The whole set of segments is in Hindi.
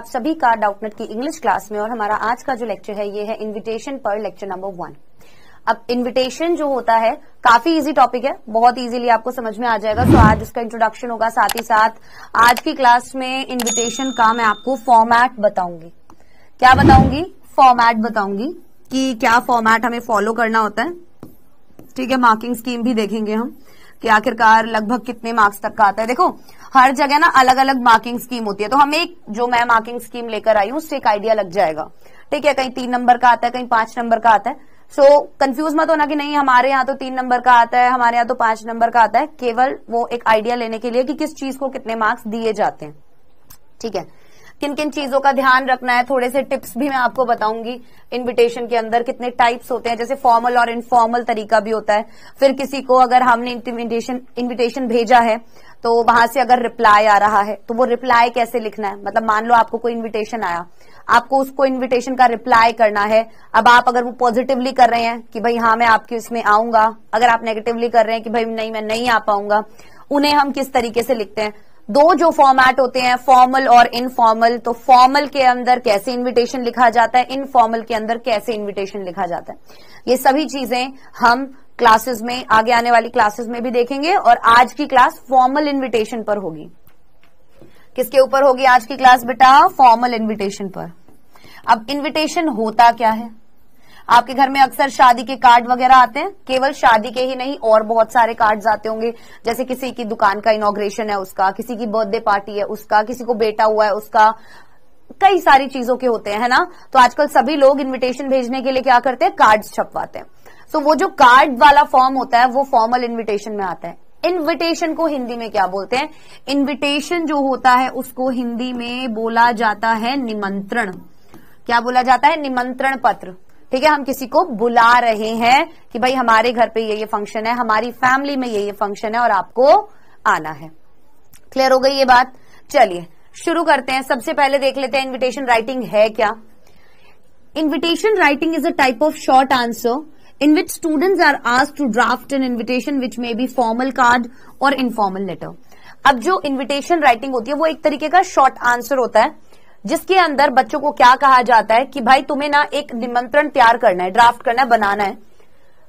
सभी का डाउटनेट की इंग्लिश क्लास में। और हमारा आज का जो लेक्चर है ये है इन्विटेशन पर लेक्चर नंबर 1। अब इन्विटेशन जो होता है काफी इजी टॉपिक है, बहुत इजीली आपको समझ में आ जाएगा। तो आज उसका इंट्रोडक्शन होगा, साथ ही साथ आज की क्लास में इन्विटेशन का मैं आपको फॉर्मेट बताऊंगी। क्या बताऊंगी? फॉर्मेट बताऊंगी कि क्या फॉर्मेट हमें फॉलो करना होता है। ठीक है, मार्किंग स्कीम भी देखेंगे हम कि आखिरकार लगभग कितने मार्क्स तक का आता है। देखो हर जगह ना अलग अलग मार्किंग स्कीम होती है, तो हमें एक जो मैं मार्किंग स्कीम लेकर आई हूं उससे एक आइडिया लग जाएगा। ठीक है, कहीं 3 नंबर का आता है, कहीं 5 नंबर का आता है। सो कंफ्यूज मत होना कि नहीं हमारे यहाँ तो 3 नंबर का आता है, हमारे यहाँ तो 5 नंबर का आता है। केवल वो एक आइडिया लेने के लिए कि किस चीज को कितने मार्क्स दिए जाते हैं। ठीक है, किन किन चीजों का ध्यान रखना है, थोड़े से टिप्स भी मैं आपको बताऊंगी। इन्विटेशन के अंदर कितने टाइप्स होते हैं, जैसे फॉर्मल और इनफॉर्मल तरीका भी होता है। फिर किसी को अगर हमने इन्विटेशन भेजा है तो वहां से अगर रिप्लाई आ रहा है तो वो रिप्लाई कैसे लिखना है। मतलब मान लो आपको कोई इन्विटेशन आया, आपको उसको इन्विटेशन का रिप्लाई करना है। अब आप अगर वो पॉजिटिवली कर रहे हैं कि भाई हाँ मैं आपके इसमें आऊंगा, अगर आप नेगेटिवली कर रहे हैं कि भाई नहीं मैं नहीं आ पाऊंगा, उन्हें हम किस तरीके से लिखते हैं। दो जो फॉर्मेट होते हैं फॉर्मल और इनफॉर्मल, तो फॉर्मल के अंदर कैसे इन्विटेशन लिखा जाता है, इनफॉर्मल के अंदर कैसे इन्विटेशन लिखा जाता है, ये सभी चीजें हम क्लासेस में आगे आने वाली क्लासेस में भी देखेंगे। और आज की क्लास फॉर्मल इन्विटेशन पर होगी। किसके ऊपर होगी आज की क्लास बेटा? फॉर्मल इन्विटेशन पर। अब इन्विटेशन होता क्या है? आपके घर में अक्सर शादी के कार्ड वगैरह आते हैं, केवल शादी के ही नहीं और बहुत सारे कार्ड्स आते होंगे। जैसे किसी की दुकान का इनॉग्रेशन है उसका, किसी की बर्थडे पार्टी है उसका, किसी को बेटा हुआ है उसका, कई सारी चीजों के होते हैं, है ना। तो आजकल सभी लोग इन्विटेशन भेजने के लिए क्या करते हैं? कार्ड्स छपवाते हैं। सो वो जो कार्ड वाला फॉर्म होता है वो फॉर्मल इन्विटेशन में आता है। इन्विटेशन को हिंदी में क्या बोलते हैं? इन्विटेशन जो होता है उसको हिंदी में बोला जाता है निमंत्रण। क्या बोला जाता है? निमंत्रण पत्र। ठीक है, हम किसी को बुला रहे हैं कि भाई हमारे घर पे ये फंक्शन है, हमारी फैमिली में ये फंक्शन है और आपको आना है। क्लियर हो गई ये बात? चलिए शुरू करते हैं। सबसे पहले देख लेते हैं इन्विटेशन राइटिंग है क्या। Invitation writing is a type of short answer in which students are asked to draft an invitation which may be formal card or informal letter। अब जो इन्विटेशन राइटिंग होती है वो एक तरीके का शॉर्ट आंसर होता है जिसके अंदर बच्चों को क्या कहा जाता है कि भाई तुम्हें ना एक निमंत्रण तैयार करना है, ड्राफ्ट करना है, बनाना है।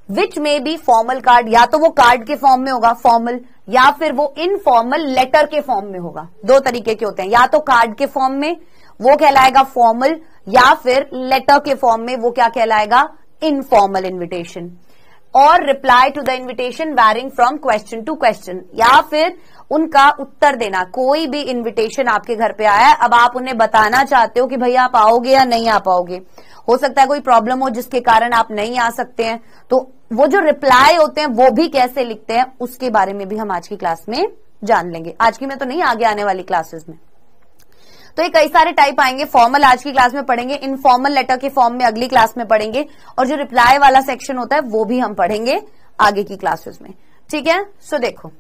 विच में बी फॉर्मल कार्ड, या तो वो कार्ड के फॉर्म में होगा फॉर्मल, या फिर वो इनफॉर्मल लेटर के फॉर्म में होगा। दो तरीके के होते हैं, या तो कार्ड के फॉर्म में वो कहलाएगा फॉर्मल, या फिर लेटर के फॉर्म में वो क्या कहलाएगा? Informal invitation. और reply to the invitation varying from question to question, या फिर उनका उत्तर देना। कोई भी इन्विटेशन आपके घर पे आया है, अब आप उन्हें बताना चाहते हो कि भैया आप आओगे या नहीं आ पाओगे। हो सकता है कोई प्रॉब्लम हो जिसके कारण आप नहीं आ सकते हैं, तो वो जो रिप्लाई होते हैं वो भी कैसे लिखते हैं उसके बारे में भी हम आज की क्लास में जान लेंगे। आज की में तो नहीं, आगे आने वाली क्लासेस में। तो ये कई सारे टाइप आएंगे। फॉर्मल आज की क्लास में पढ़ेंगे, इनफॉर्मल लेटर के फॉर्म में अगली क्लास में पढ़ेंगे, और जो रिप्लाई वाला सेक्शन होता है वो भी हम पढ़ेंगे आगे की क्लासेस में। ठीक है, सो देखो,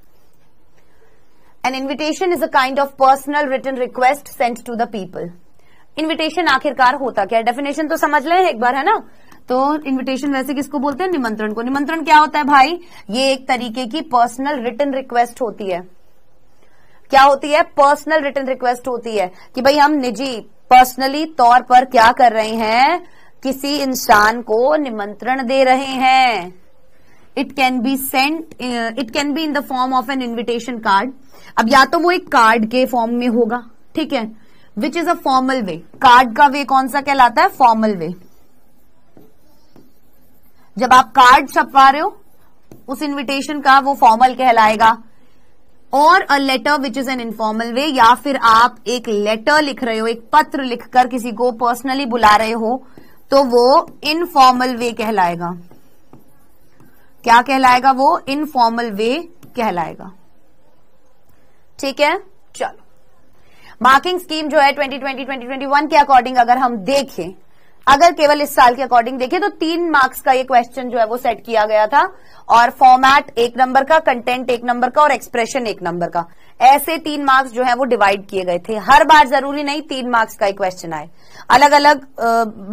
an invitation is a kind of personal written request sent to the people. Invitation आखिरकार होता क्या है? डेफिनेशन तो समझ लें एक बार, है ना। तो इन्विटेशन वैसे किसको बोलते हैं? निमंत्रण को। निमंत्रण क्या होता है भाई? ये एक तरीके की पर्सनल रिटन रिक्वेस्ट होती है। क्या होती है? पर्सनल रिटन रिक्वेस्ट होती है कि भाई हम निजी पर्सनली तौर पर क्या कर रहे हैं? किसी इंसान को निमंत्रण दे रहे हैं। It can be sent, it can be in the form of an invitation card. अब या तो वो एक कार्ड के फॉर्म में होगा, ठीक है, which is a formal way. Card का वे कौन सा कहलाता है? Formal way. जब आप कार्ड छपवा रहे हो उस इन्विटेशन का वो फॉर्मल कहलाएगा। और a letter which is an informal way, या फिर आप एक लेटर लिख रहे हो, एक पत्र लिखकर किसी को पर्सनली बुला रहे हो, तो वो इनफॉर्मल वे कहलाएगा। क्या कहलाएगा? वो इनफॉर्मल वे कहलाएगा। ठीक है, चलो मार्किंग स्कीम जो है 2020-2021 के अकॉर्डिंग अगर हम देखें, अगर केवल इस साल के अकॉर्डिंग देखें तो 3 मार्क्स का ये क्वेश्चन जो है वो सेट किया गया था, और फॉर्मेट 1 नंबर का, कंटेंट 1 नंबर का और एक्सप्रेशन 1 नंबर का, ऐसे 3 मार्क्स जो है वो डिवाइड किए गए थे। हर बार जरूरी नहीं 3 मार्क्स का ही क्वेश्चन आए, अलग अलग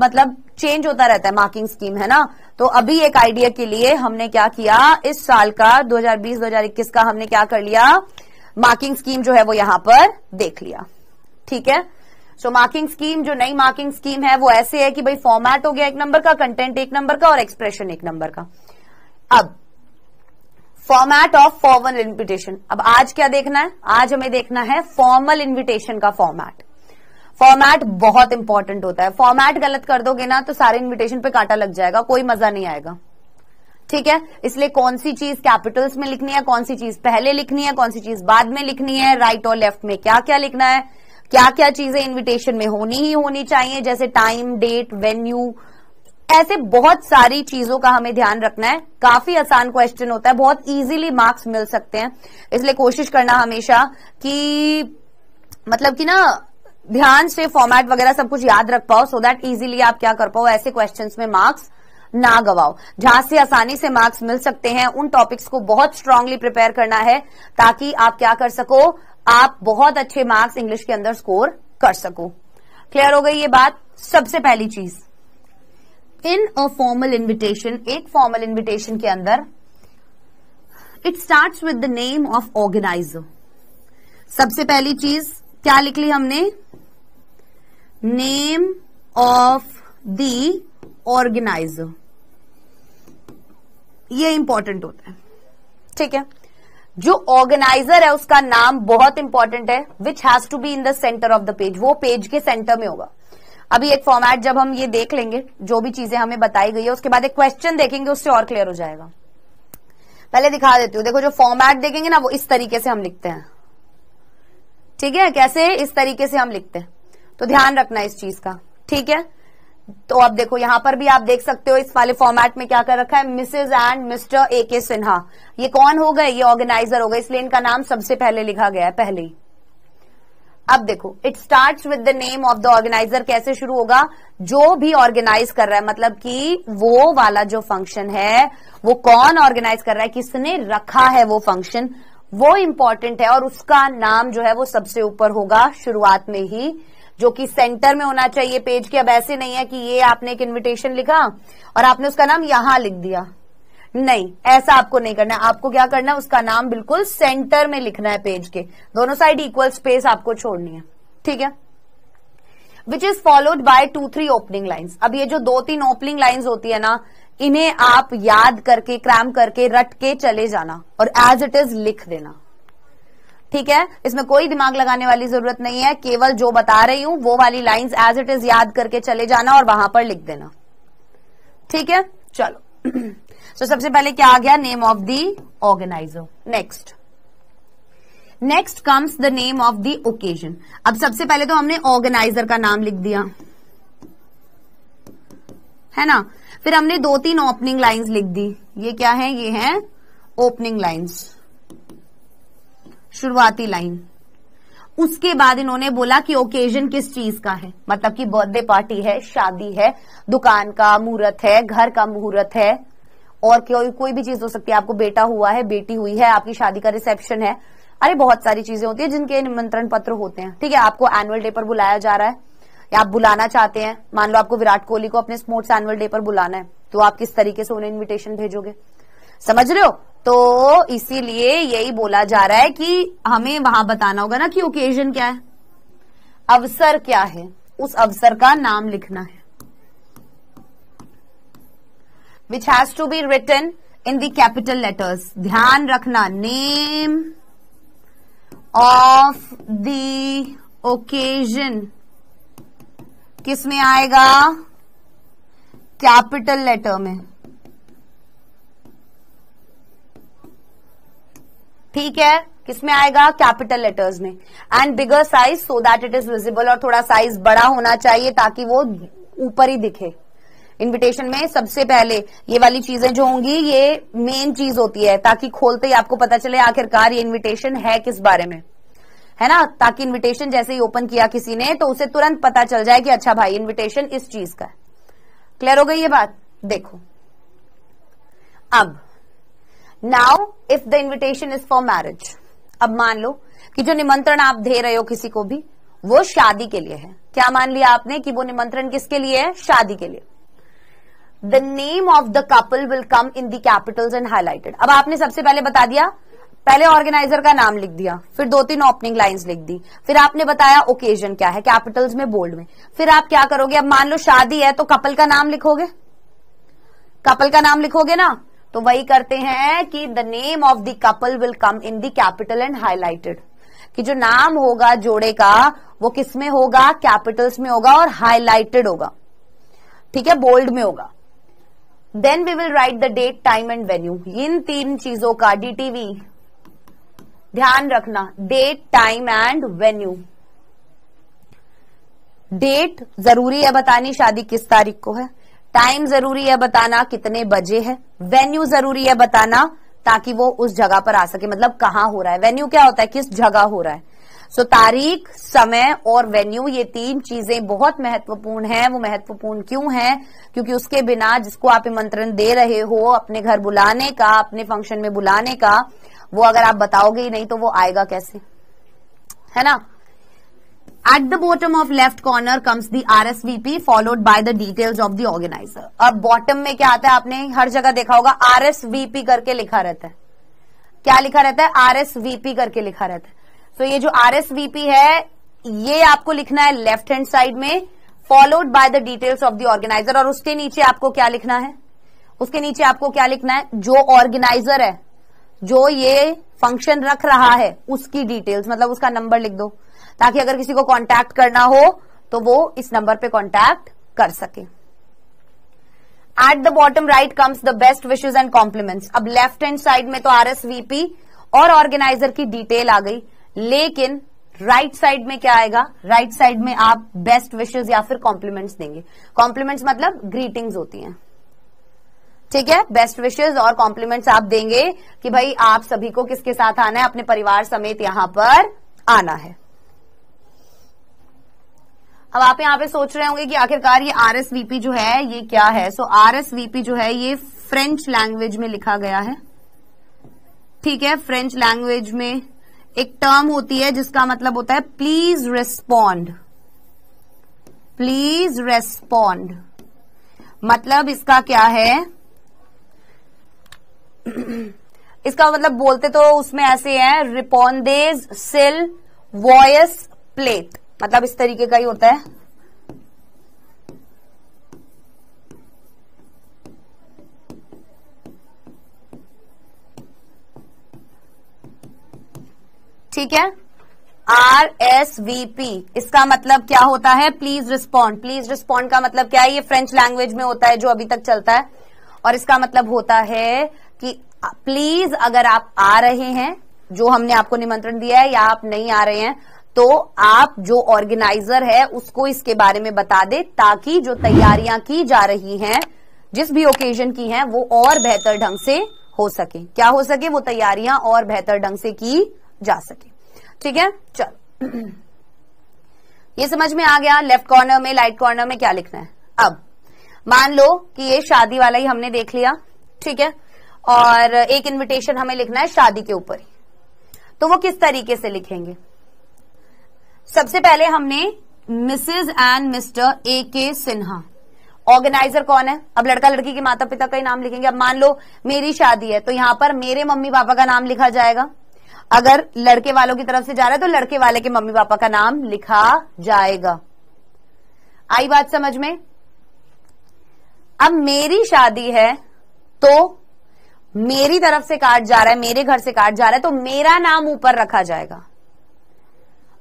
मतलब चेंज होता रहता है मार्किंग स्कीम, है ना। तो अभी एक आइडिया के लिए हमने क्या किया, इस साल का 2020-2021 का हमने क्या कर लिया, मार्किंग स्कीम जो है वो यहां पर देख लिया। ठीक है, सो मार्किंग स्कीम, जो नई मार्किंग स्कीम है वो ऐसे है कि भाई फॉर्मेट हो गया 1 नंबर का, कंटेंट 1 नंबर का और एक्सप्रेशन 1 नंबर का। अब फॉर्मेट ऑफ फॉर्मल इन्विटेशन, अब आज क्या देखना है, आज हमें देखना है फॉर्मल इन्विटेशन का फॉर्मेट। फॉर्मेट बहुत इंपॉर्टेंट होता है, फॉर्मेट गलत कर दोगे ना तो सारे इन्विटेशन पे कांटा लग जाएगा, कोई मजा नहीं आएगा, ठीक है। इसलिए कौन सी चीज कैपिटल्स में लिखनी है, कौन सी चीज पहले लिखनी है, कौन सी चीज बाद में लिखनी है, राइट और लेफ्ट में क्या क्या लिखना है, क्या क्या चीजें इन्विटेशन में होनी ही होनी चाहिए, जैसे टाइम, डेट, वेन्यू, ऐसे बहुत सारी चीजों का हमें ध्यान रखना है। काफी आसान क्वेश्चन होता है, बहुत इजीली मार्क्स मिल सकते हैं, इसलिए कोशिश करना हमेशा कि मतलब कि ना ध्यान से फॉर्मेट वगैरह सब कुछ याद रख पाओ, सो दैट इजीली आप क्या कर पाओ, ऐसे क्वेश्चंस में मार्क्स ना गवाओ। जहां से आसानी से मार्क्स मिल सकते हैं उन टॉपिक्स को बहुत स्ट्रांगली प्रिपेयर करना है, ताकि आप क्या कर सको, आप बहुत अच्छे मार्क्स इंग्लिश के अंदर स्कोर कर सको। क्लियर हो गई ये बात। सबसे पहली चीज, इन अ फॉर्मल इन्विटेशन, एक फॉर्मल इन्विटेशन के अंदर it starts with the name of organiser. सबसे पहली चीज क्या लिख ली हमने, नेम ऑफ द ऑर्गेनाइजर, ये इंपॉर्टेंट होता है, ठीक है। जो ऑर्गेनाइजर है उसका नाम बहुत इंपॉर्टेंट है, which has to be in the centre of the page, वो पेज के सेंटर में होगा। अभी एक फॉर्मेट जब हम ये देख लेंगे, जो भी चीजें हमें बताई गई है, उसके बाद एक क्वेश्चन देखेंगे, उससे और क्लियर हो जाएगा। पहले दिखा देती हूँ, देखो जो फॉर्मेट देखेंगे ना वो इस तरीके से हम लिखते हैं, ठीक है, कैसे, इस तरीके से हम लिखते हैं, तो ध्यान रखना इस चीज का, ठीक है। तो अब देखो यहां पर भी आप देख सकते हो, इस वाले फॉर्मेट में क्या कर रखा है, Mrs and mister A.K. Sinha, ये कौन हो गए, ये ऑर्गेनाइजर हो गए, इसलिए इनका नाम सबसे पहले लिखा गया है, पहले ही। अब देखो it starts with the name of the organiser, कैसे शुरू होगा, जो भी ऑर्गेनाइज कर रहा है, मतलब कि वो वाला जो फंक्शन है वो कौन ऑर्गेनाइज कर रहा है, किसने रखा है वो फंक्शन, वो इंपॉर्टेंट है, और उसका नाम जो है वो सबसे ऊपर होगा शुरुआत में ही, जो कि सेंटर में होना चाहिए पेज के। अब ऐसे नहीं है कि ये आपने एक इन्विटेशन लिखा और आपने उसका नाम यहां लिख दिया, नहीं, ऐसा आपको नहीं करना है। आपको क्या करना है, उसका नाम बिल्कुल सेंटर में लिखना है, पेज के दोनों साइड इक्वल स्पेस आपको छोड़नी है, ठीक है। Which is followed by 2-3 opening lines. अब ये जो 2-3 ओपनिंग लाइन्स होती है ना, इन्हें आप याद करके, क्रैम करके, रट के चले जाना और एज इट इज लिख देना, ठीक है। इसमें कोई दिमाग लगाने वाली जरूरत नहीं है, केवल जो बता रही हूं वो वाली लाइंस एज इट इज याद करके चले जाना और वहां पर लिख देना, ठीक है। चलो तो सबसे पहले क्या आ गया, name of the organiser. Next comes the name of the occasion. अब सबसे पहले तो हमने ऑर्गेनाइजर का नाम लिख दिया है ना, फिर हमने 2-3 ओपनिंग लाइंस लिख दी, ये क्या है, ये है ओपनिंग लाइंस, शुरुआती लाइन। उसके बाद इन्होंने बोला कि ओकेजन किस चीज का है, मतलब कि बर्थडे पार्टी है, शादी है, दुकान का मुहूर्त है, घर का मुहूर्त है, और कोई भी चीज हो सकती है, आपको बेटा हुआ है, बेटी हुई है, आपकी शादी का रिसेप्शन है, अरे बहुत सारी चीजें होती है जिनके निमंत्रण पत्र होते हैं, ठीक है। आपको एनुअल डे पर बुलाया जा रहा है या आप बुलाना चाहते हैं, मान लो आपको विराट कोहली को अपने स्पोर्ट्स एनुअल डे पर बुलाना है, तो आप किस तरीके से उन्हें इन्विटेशन भेजोगे, समझ रहे हो। तो इसीलिए यही बोला जा रहा है कि हमें वहां बताना होगा ना कि ओकेजन क्या है, अवसर क्या है, उस अवसर का नाम लिखना है, which has to be written in the capital letters. ध्यान रखना, नेम ऑफ द ओकेजन किस में आएगा, कैपिटल लेटर में, ठीक है, किसमें आएगा, कैपिटल लेटर्स में, and bigger size so that it is visible, और थोड़ा साइज बड़ा होना चाहिए ताकि वो ऊपर ही दिखे। इन्विटेशन में सबसे पहले ये वाली चीजें जो होंगी ये मेन चीज होती है, ताकि खोलते ही आपको पता चले आखिरकार ये इन्विटेशन है किस बारे में, है ना, ताकि इन्विटेशन जैसे ही ओपन किया किसी ने तो उसे तुरंत पता चल जाए कि अच्छा भाई इन्विटेशन इस चीज का है। क्लियर हो गई ये बात। देखो अब now if the invitation is for marriage, अब मान लो कि जो निमंत्रण आप दे रहे हो किसी को भी वो शादी के लिए है। क्या मान लिया आपने कि वो निमंत्रण किसके लिए है, शादी के लिए। The name of the couple will come in the Capitals and highlighted. अब आपने सबसे पहले बता दिया पहले ऑर्गेनाइजर का नाम लिख दिया, फिर 2-3 ओपनिंग लाइंस लिख दी, फिर आपने बताया ओकेजन क्या है, कैपिटल्स में बोल्ड में। फिर आप क्या करोगे, अब मान लो शादी है तो कपल का नाम लिखोगे, कपल का नाम लिखोगे ना, तो वही करते हैं कि the name of the couple will come in the capital and highlighted, कि जो नाम होगा जोड़े का वो किस में होगा, कैपिटल्स में होगा और हाईलाइटेड होगा, ठीक है, बोल्ड में होगा। Then we will write the date, time and venue. इन 3 चीजों का डीटीवी ध्यान रखना, date, time and venue. Date जरूरी है बतानी शादी किस तारीख को है, टाइम जरूरी है बताना कितने बजे है, वेन्यू जरूरी है बताना ताकि वो उस जगह पर आ सके, मतलब कहां हो रहा है। वेन्यू क्या होता है, किस जगह हो रहा है। सो तारीख, समय और वेन्यू, ये 3 चीजें बहुत महत्वपूर्ण हैं। वो महत्वपूर्ण क्यों हैं, क्योंकि उसके बिना जिसको आप निमंत्रण दे रहे हो अपने घर बुलाने का, अपने फंक्शन में बुलाने का, वो अगर आप बताओगे ही नहीं तो वो आएगा कैसे, है ना। At the bottom of left corner comes the RSVP followed by the details of the organizer. अब बॉटम में क्या आता है, आपने हर जगह देखा होगा RSVP करके लिखा रहता है। क्या लिखा रहता है, RSVP करके लिखा रहता है। तो ये जो RSVP है ये आपको लिखना है लेफ्ट हैंड साइड में, followed by the details of the organiser. और उसके नीचे आपको क्या लिखना है, उसके नीचे आपको क्या लिखना है, जो ऑर्गेनाइजर है, जो ये फंक्शन रख रहा है उसकी डिटेल्स, मतलब उसका नंबर लिख दो ताकि अगर किसी को कांटेक्ट करना हो तो वो इस नंबर पे कांटेक्ट कर सके। At the bottom right comes the best wishes and compliments. अब लेफ्ट हैंड साइड में तो RSVP और ऑर्गेनाइजर की डिटेल आ गई, लेकिन राइट साइड में क्या आएगा, राइट साइड में आप बेस्ट विशेस या फिर कॉम्प्लीमेंट्स देंगे। कॉम्प्लीमेंट्स मतलब ग्रीटिंग्स होती हैं, ठीक है। बेस्ट विशेस और कॉम्प्लीमेंट्स आप देंगे कि भाई आप सभी को किसके साथ आना है, अपने परिवार समेत यहां पर आना है। अब आप यहां पे सोच रहे होंगे कि आखिरकार ये RSVP जो है ये क्या है। सो RSVP जो है ये फ्रेंच लैंग्वेज में लिखा गया है, ठीक है। फ्रेंच लैंग्वेज में एक टर्म होती है जिसका मतलब होता है प्लीज रेस्पॉन्ड। प्लीज रेस्पॉन्ड मतलब इसका क्या है, इसका मतलब बोलते तो उसमें ऐसे है, रिपोंडेज सिल वॉयस प्लेट, मतलब इस तरीके का ही होता है। ठीक है, RSVP इसका मतलब क्या होता है, प्लीज रिस्पॉन्ड। प्लीज रिस्पॉन्ड का मतलब क्या है, ये फ्रेंच लैंग्वेज में होता है जो अभी तक चलता है, और इसका मतलब होता है कि प्लीज अगर आप आ रहे हैं, जो हमने आपको निमंत्रण दिया है, या आप नहीं आ रहे हैं तो आप जो ऑर्गेनाइजर है उसको इसके बारे में बता दे, ताकि जो तैयारियां की जा रही हैं जिस भी ओकेजन की हैं वो और बेहतर ढंग से हो सके। क्या हो सके, वो तैयारियां और बेहतर ढंग से की जा सके, ठीक है। चलो ये समझ में आ गया, लेफ्ट कॉर्नर में राइट कॉर्नर में क्या लिखना है। अब मान लो कि ये शादी वाला ही हमने देख लिया, ठीक है, और एक इनविटेशन हमें लिखना है शादी के ऊपर ही, तो वो किस तरीके से लिखेंगे। सबसे पहले हमने Mrs and Mr AK Sinha, organiser कौन है, अब लड़का लड़की के माता पिता का ही नाम लिखेंगे। अब मान लो मेरी शादी है तो यहां पर मेरे मम्मी पापा का नाम लिखा जाएगा, अगर लड़के वालों की तरफ से जा रहा है तो लड़के वाले के मम्मी पापा का नाम लिखा जाएगा। आई बात समझ में। अब मेरी शादी है तो मेरी तरफ से कार्ड जा रहा है, मेरे घर से कार्ड जा रहा है, तो मेरा नाम ऊपर रखा जाएगा।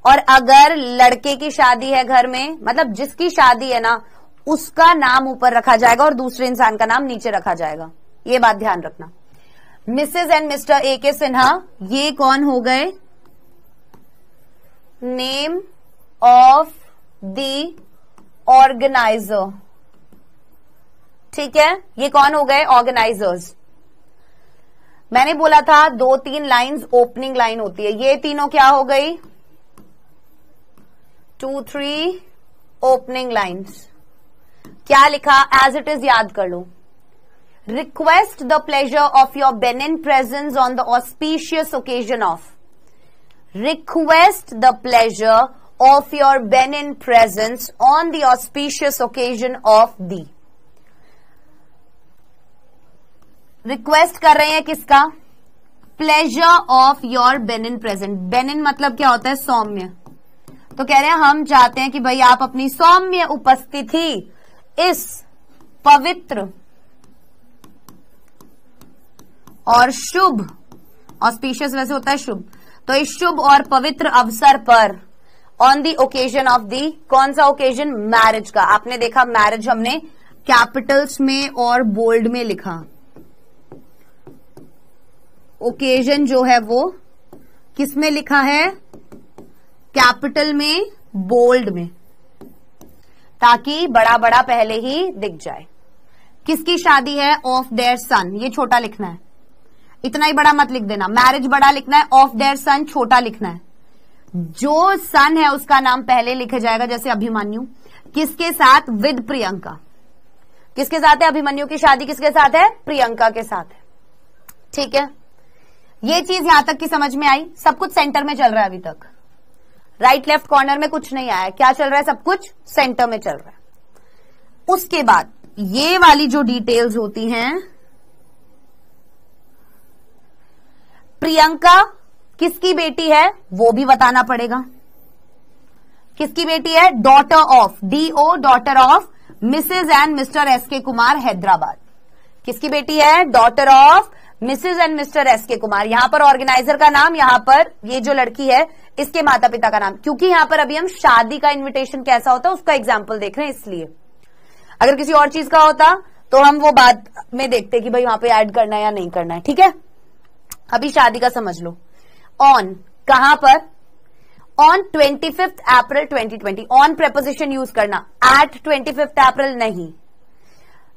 और अगर लड़के की शादी है घर में, मतलब जिसकी शादी है ना, उसका नाम ऊपर रखा जाएगा और दूसरे इंसान का नाम नीचे रखा जाएगा। ये बात ध्यान रखना। Mrs and Mr AK Sinha, ये कौन हो गए, नेम ऑफ द ऑर्गेनाइजर, ठीक है, ये कौन हो गए, ऑर्गेनाइजर्स। मैंने बोला था 2-3 लाइंस ओपनिंग लाइन होती है, ये तीनों क्या हो गई, 2-3 ओपनिंग लाइन्स। क्या लिखा, एज इट इज याद कर लो। Request the pleasure of your benign presence on the auspicious occasion of, request the pleasure of your benign presence on the auspicious occasion of the. Request कर रहे हैं किसका, pleasure of your benign present. Benign मतलब क्या होता है? सौम्य। तो कह रहे हैं हम चाहते हैं कि भाई आप अपनी सौम्य उपस्थिति इस पवित्र और शुभ, ऑस्पिशियस वैसे होता है शुभ, तो इस शुभ और पवित्र अवसर पर ऑन द ओकेजन ऑफ दी, कौन सा ओकेजन? मैरिज का। आपने देखा मैरिज हमने कैपिटल्स में और बोल्ड में लिखा, ओकेजन जो है वो किस में लिखा है? कैपिटल में, बोल्ड में, ताकि बड़ा बड़ा पहले ही दिख जाए। किसकी शादी है? ऑफ देयर सन, ये छोटा लिखना है, इतना ही बड़ा मत लिख देना। मैरिज बड़ा लिखना है, ऑफ देयर सन छोटा लिखना है। जो सन है उसका नाम पहले लिखा जाएगा, जैसे अभिमन्यु। किसके साथ? विद प्रियंका। किसके साथ है? अभिमन्यु की शादी किसके साथ है? प्रियंका के साथ है। ठीक है, ये चीज यहां तक की समझ में आई। सब कुछ सेंटर में चल रहा है अभी तक, राइट लेफ्ट कॉर्नर में कुछ नहीं आया। क्या चल रहा है? सब कुछ सेंटर में चल रहा है। उसके बाद ये वाली जो डिटेल्स होती हैं, प्रियंका किसकी बेटी है वो भी बताना पड़ेगा। किसकी बेटी है? Daughter of, DO, daughter of Mrs and Mr SK Kumar, Hyderabad. किसकी बेटी है? Daughter of Mrs and Mr SK Kumar. यहां पर ऑर्गेनाइजर का नाम, यहां पर ये जो लड़की है इसके माता पिता का नाम, क्योंकि यहां पर अभी हम शादी का इन्विटेशन कैसा होता है उसका एग्जाम्पल देख रहे हैं, इसलिए। अगर किसी और चीज का होता तो हम वो बाद में देखते कि भाई वहां पे ऐड करना है या नहीं करना है। ठीक है, अभी शादी का समझ लो। ऑन कहां पर? On 25 April 2020। On preposition use करना, एट 25 अप्रैल नहीं।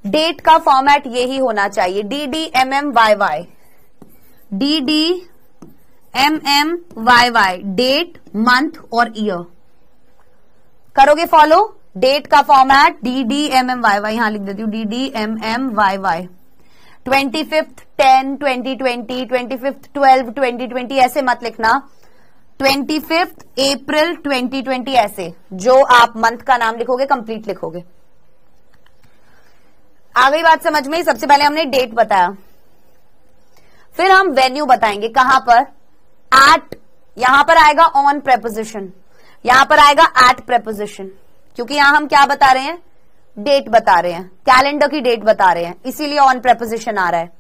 डेट का फॉर्मेट यही होना चाहिए, DDMMYY, DDMMYY, डेट, मंथ और ईयर। करोगे फॉलो? डेट का फॉर्मेट DDMMYY, यहां लिख देती हूं DDMMYY। 25th 10 2020, 25th 12 2020 ऐसे मत लिखना। 25th अप्रैल 2020 ऐसे, जो आप मंथ का नाम लिखोगे कंप्लीट लिखोगे। आ गई बात समझ में? सबसे पहले हमने डेट बताया, फिर हम वेन्यू बताएंगे। कहां पर? एट, यहां पर आएगा ऑन प्रेपोजिशन, यहां पर आएगा एट प्रेपोजिशन, क्योंकि यहां हम क्या बता रहे हैं? डेट बता रहे हैं, कैलेंडर की डेट बता रहे हैं, इसीलिए ऑन प्रेपोजिशन आ रहा है।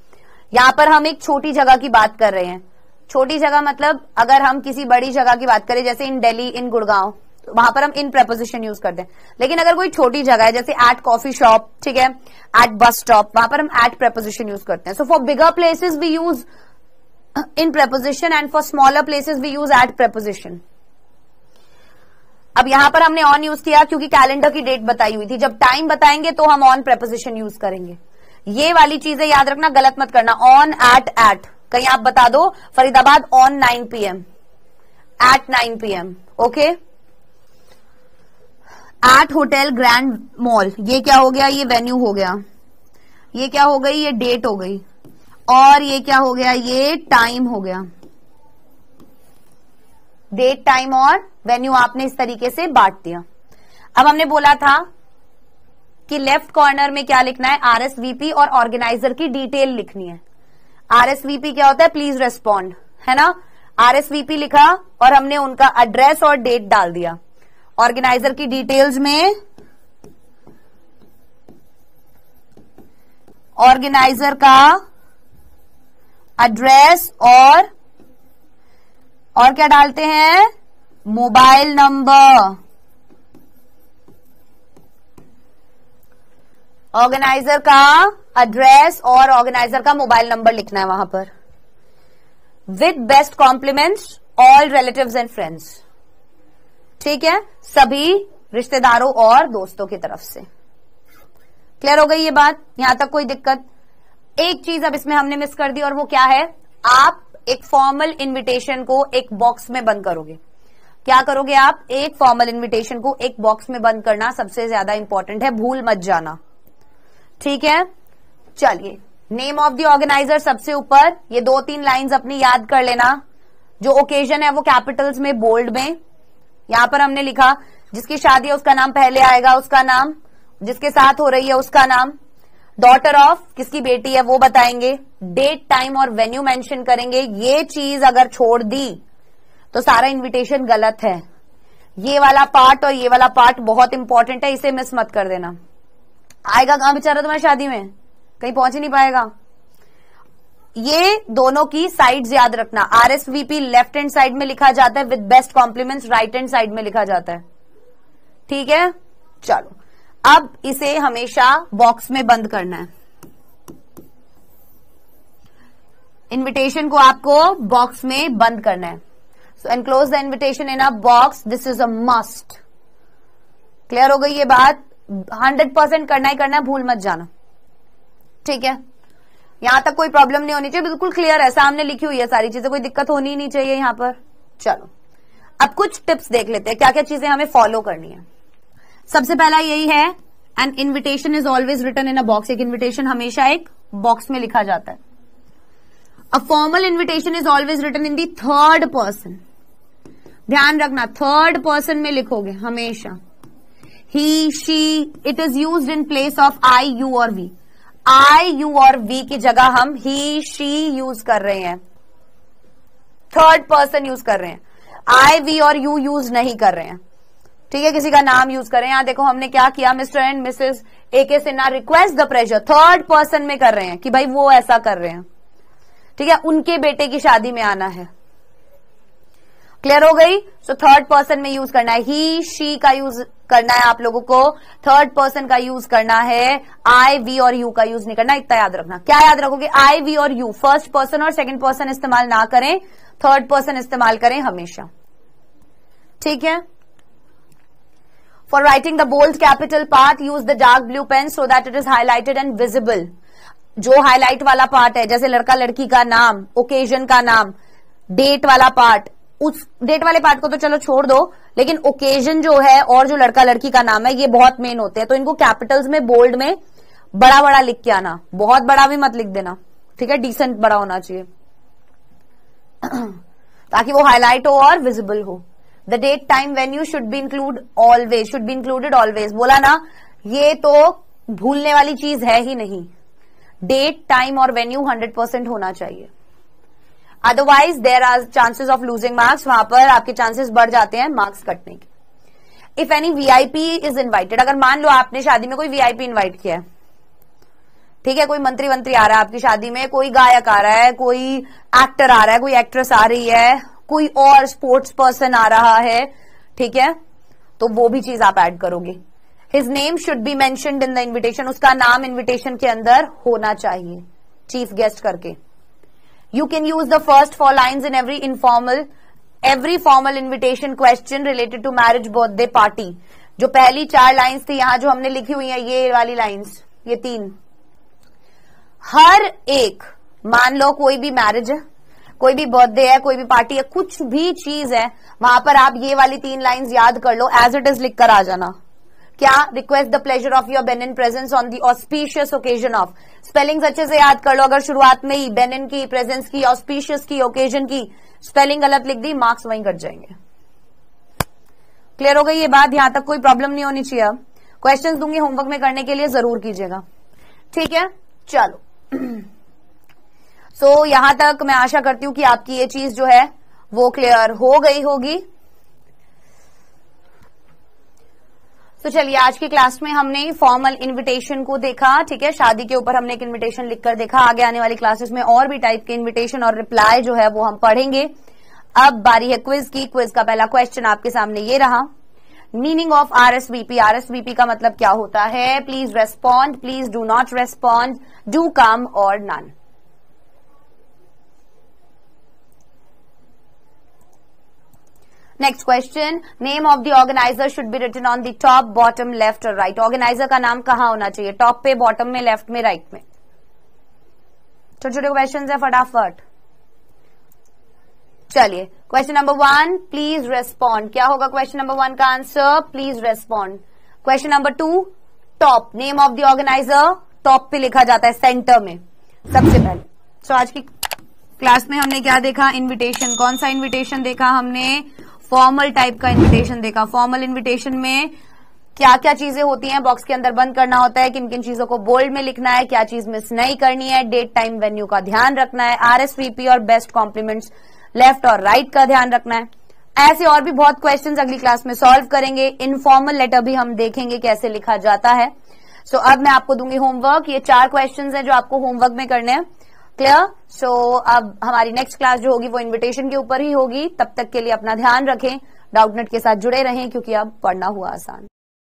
यहां पर हम एक छोटी जगह की बात कर रहे हैं। छोटी जगह मतलब अगर हम किसी बड़ी जगह की बात करें, जैसे इन दिल्ली, इन गुड़गांव, तो वहां पर हम इन प्रेपोजिशन यूज करते हैं। लेकिन अगर कोई छोटी जगह है, जैसे एट कॉफी शॉप, ठीक है, एट बस स्टॉप, वहां पर हम एट प्रेपोजिशन यूज करते हैं। So for bigger places we use in preposition and for smaller places we use at preposition. अब यहां पर हमने ऑन यूज किया क्योंकि कैलेंडर की डेट बताई हुई थी। जब टाइम बताएंगे तो हम ऑन प्रेपोजिशन यूज करेंगे। ये वाली चीजें याद रखना, गलत मत करना। ऑन, एट, कहीं आप बता दो Faridabad on 9 PM, at 9 PM, okay. At hotel grand mall, ये क्या हो गया? ये वेन्यू हो गया। ये क्या हो गई? ये डेट हो गई। और ये क्या हो गया? ये टाइम हो गया। डेट, टाइम और वेन्यू आपने इस तरीके से बांट दिया। अब हमने बोला था कि लेफ्ट कॉर्नर में क्या लिखना है? RSVP और ऑर्गेनाइजर की डिटेल लिखनी है। RSVP क्या होता है? प्लीज रेस्पॉन्ड, है ना। RSVP लिखा और हमने उनका एड्रेस और डेट डाल दिया। ऑर्गेनाइजर की डिटेल्स में ऑर्गेनाइजर का एड्रेस और क्या डालते हैं? Mobile number. ऑर्गेनाइजर का एड्रेस और ऑर्गेनाइजर का मोबाइल नंबर लिखना है वहां पर। With best compliments all relatives and friends, ठीक है, सभी रिश्तेदारों और दोस्तों की तरफ से। क्लियर हो गई ये बात? यहां तक कोई दिक्कत? एक चीज अब इसमें हमने मिस कर दी, और वो क्या है? आप एक फॉर्मल इनविटेशन को एक बॉक्स में बंद करोगे। क्या करोगे आप? एक फॉर्मल इनविटेशन को एक बॉक्स में बंद करना सबसे ज्यादा इंपॉर्टेंट है, भूल मत जाना, ठीक है। चलिए, नेम ऑफ द ऑर्गेनाइजर सबसे ऊपर, ये 2-3 लाइंस अपनी याद कर लेना। जो ओकेजन है वो कैपिटल्स में, बोल्ड में। यहां पर हमने लिखा जिसकी शादी है उसका नाम पहले आएगा, उसका नाम, जिसके साथ हो रही है उसका नाम। डॉटर ऑफ किसकी बेटी है वो बताएंगे, डेट टाइम और वेन्यू मेंशन करेंगे। ये चीज अगर छोड़ दी तो सारा इन्विटेशन गलत है। ये वाला पार्ट और ये वाला पार्ट बहुत इंपॉर्टेंट है, इसे मिस मत कर देना। आएगा कहां बेचारा तुम्हारी शादी में, कहीं पहुंच ही नहीं पाएगा। ये दोनों की साइड्स याद रखना। आरएसवीपी लेफ्ट हैंड साइड में लिखा जाता है, with best compliments right hand side में लिखा जाता है। ठीक है, चलो अब इसे हमेशा बॉक्स में बंद करना है। इन्विटेशन को आपको बॉक्स में बंद करना है। So enclose the invitation in a box, this is a must. Clear हो गई ये बात? 100% करना ही करना है, भूल मत जाना। ठीक है, यहां तक कोई प्रॉब्लम नहीं होनी चाहिए, बिल्कुल क्लियर है, सामने लिखी हुई है सारी चीजें, कोई दिक्कत होनी ही नहीं चाहिए यहां पर। चलो अब कुछ टिप्स देख लेते हैं क्या क्या चीजें हमें फॉलो करनी है। सबसे पहला यही है, an invitation is always written in a box. एक इन्विटेशन हमेशा एक बॉक्स में लिखा जाता है। A formal invitation is always written in the third person. ध्यान रखना, थर्ड पर्सन में लिखोगे हमेशा। He, she, it is used in place of I, you और वी। आई, यू और वी की जगह हम ही, शी यूज कर रहे हैं, थर्ड पर्सन यूज कर रहे हैं। आई, वी और यू यूज नहीं कर रहे हैं। ठीक है, किसी का नाम यूज कर रहे हैं। यहां देखो हमने क्या किया, Mr and Mrs A K. Sinha request the pleasure, third person में कर रहे हैं कि भाई वो ऐसा कर रहे हैं। ठीक है, उनके बेटे की शादी में आना है। क्लियर हो गई? सो थर्ड पर्सन में यूज करना है। ही, शी का यूज करना है आप लोगों को, थर्ड पर्सन का यूज करना है। आई, वी और यू का यूज नहीं करना। इतना याद रखना। क्या याद रखोगे? आई, वी और यू, फर्स्ट पर्सन और सेकंड पर्सन इस्तेमाल ना करें, थर्ड पर्सन इस्तेमाल करें हमेशा। ठीक है। For writing the bold capital part use the dark blue pen so that it is highlighted and visible. जो हाईलाइट वाला पार्ट है, जैसे लड़का लड़की का नाम, ओकेजन का नाम, डेट वाला पार्ट, उस डेट वाले पार्ट को तो चलो छोड़ दो, लेकिन ओकेजन जो है और जो लड़का लड़की का नाम है ये बहुत मेन होते हैं, तो इनको कैपिटल्स में बोल्ड में बड़ा बड़ा लिख के आना। बहुत बड़ा भी मत लिख देना, ठीक है, डिसेंट बड़ा होना चाहिए ताकि वो हाईलाइट हो और विजिबल हो। The date time venue should be included always. बोला ना, ये तो भूलने वाली चीज है ही नहीं। डेट टाइम और वेन्यू 100% होना चाहिए, otherwise there are chances of losing marks. वहां पर आपके चांसेस बढ़ जाते हैं मार्क्स कटने के। If any VIP is invited, अगर मान लो आपने शादी में कोई वीआईपी इन्वाइट किया है, ठीक है, कोई मंत्री वंत्री आ रहा है आपकी शादी में, कोई गायक आ रहा है, कोई एक्टर आ रहा है, कोई एक्ट्रेस आ रही है, कोई और स्पोर्ट्स पर्सन आ रहा है, ठीक है, तो वो भी चीज आप ऐड करोगे। His name should be mentioned in the invitation, उसका नाम इन्विटेशन के अंदर होना चाहिए चीफ गेस्ट करके। You can use the first 4 lines in every formal invitation question related to marriage, birthday, party. जो पहली 4 लाइन्स थी यहां जो हमने लिखी हुई है, ये वाली लाइन्स, ये 3, हर एक, मान लो कोई भी मैरिज है, कोई भी बर्थडे है, कोई भी पार्टी है, कुछ भी चीज है, वहां पर आप ये वाली 3 लाइन्स याद कर लो, एज इट इज लिख कर आ जाना। क्या? Request the pleasure of your benign presence on the auspicious occasion of. Spellings अच्छे से याद कर लो। अगर शुरुआत में ही बेनिन की, प्रेजेंस की, ऑस्पिशियस की, ओकेजन की स्पेलिंग गलत लिख दी, मार्क्स वहीं कट जाएंगे। क्लियर हो गई ये बात? यहां तक कोई प्रॉब्लम नहीं होनी चाहिए। अब क्वेश्चंस दूंगी होमवर्क में करने के लिए, जरूर कीजिएगा, ठीक है। चलो सो यहां तक मैं आशा करती हूं कि आपकी ये चीज जो है वो क्लियर हो गई होगी। तो चलिए, आज की क्लास में हमने फॉर्मल इनविटेशन को देखा, ठीक है, शादी के ऊपर हमने एक इनविटेशन लिखकर देखा। आगे आने वाली क्लासेस में और भी टाइप के इनविटेशन और रिप्लाई जो है वो हम पढ़ेंगे। अब बारी है क्विज की। क्विज का पहला क्वेश्चन आपके सामने ये रहा, मीनिंग ऑफ आरएसवीपी। आरएसवीपी का मतलब क्या होता है? Please respond, please do not respond, do come और none. Next question, name of the organizer should be written on the top, bottom, left और राइट। ऑर्गेनाइजर का नाम कहां होना चाहिए? टॉप पे, बॉटम में, लेफ्ट में, राइट में? छोटे छोटे क्वेश्चन है, फटाफट। चलिए, क्वेश्चन नंबर 1, प्लीज रेस्पॉन्ड। क्या होगा क्वेश्चन नंबर 1 का answer? Please respond. Question number 2, top, name of the organiser top पे लिखा जाता है, सेंटर में सबसे पहले। सो आज की क्लास में हमने क्या देखा? इन्विटेशन। कौन सा इन्विटेशन देखा हमने? फॉर्मल टाइप का इन्विटेशन देखा। फॉर्मल इन्विटेशन में क्या क्या चीजें होती हैं, बॉक्स के अंदर बंद करना होता है, किन किन चीजों को बोल्ड में लिखना है, क्या चीज मिस नहीं करनी है, डेट टाइम वेन्यू का ध्यान रखना है, आरएसवीपी और बेस्ट कॉम्प्लीमेंट्स लेफ्ट और राइट का ध्यान रखना है। ऐसे और भी बहुत क्वेश्चंस अगली क्लास में सॉल्व करेंगे। इनफॉर्मल लेटर भी हम देखेंगे कैसे लिखा जाता है। सो अब मैं आपको दूंगी होमवर्क। ये 4 क्वेश्चंस हैं जो आपको होमवर्क में करने हैं। क्लियर? सो अब हमारी नेक्स्ट क्लास जो होगी वो इन्विटेशन के ऊपर ही होगी। तब तक के लिए अपना ध्यान रखें, डाउटनेट के साथ जुड़े रहें क्योंकि अब पढ़ना हुआ आसान।